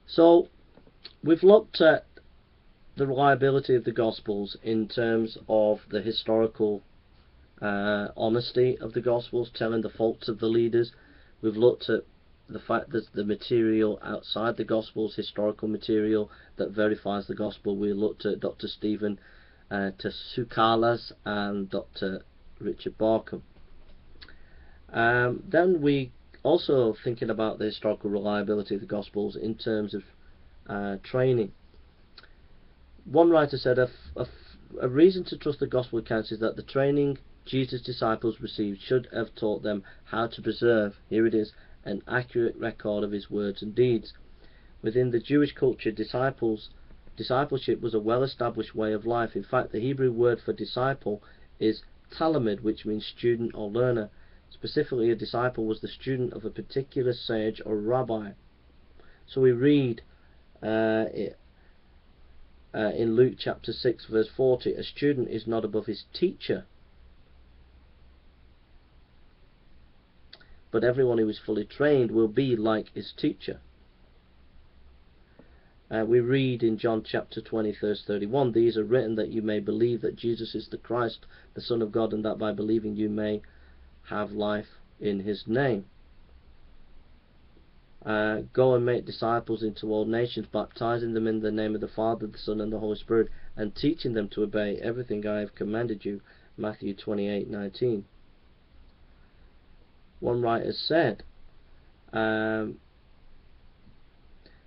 So we've looked at the reliability of the Gospels in terms of the historical honesty of the Gospels, telling the faults of the leaders. We've looked at the fact that the material outside the Gospels, historical material that verifies the Gospel. We looked at Dr. Stephen Tsoukalas and Dr. Richard Barkham. Then we also thinking about the historical reliability of the Gospels in terms of training. One writer said a reason to trust the Gospel accounts is that the training Jesus' disciples received should have taught them how to preserve, here it is, an accurate record of his words and deeds. Within the Jewish culture, discipleship was a well-established way of life. In fact, the Hebrew word for disciple is talmid, which means student or learner. Specifically, a disciple was the student of a particular sage or rabbi. So we read in Luke chapter 6 verse 40, a student is not above his teacher, but everyone who is fully trained will be like his teacher. We read in John chapter 20 verse 31, these are written that you may believe that Jesus is the Christ, the Son of God, and that by believing you may have life in his name. Go and make disciples into all nations, baptizing them in the name of the Father, the Son, and the Holy Spirit, and teaching them to obey everything I have commanded you. Matthew 28:19. One writer said,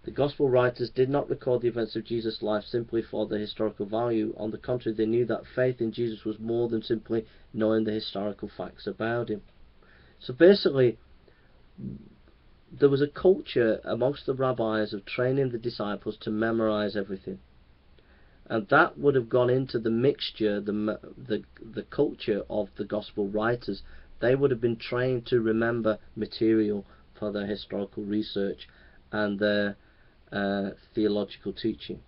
the Gospel writers did not record the events of Jesus' life simply for the historical value. On the contrary, they knew that faith in Jesus was more than simply knowing the historical facts about him. So basically, there was a culture amongst the rabbis of training the disciples to memorize everything, and that would have gone into the mixture, the culture of the Gospel writers. They would have been trained to remember material for their historical research and their theological teaching.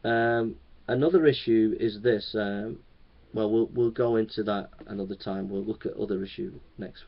Another issue is this. Well, we'll go into that another time. We'll look at other issue next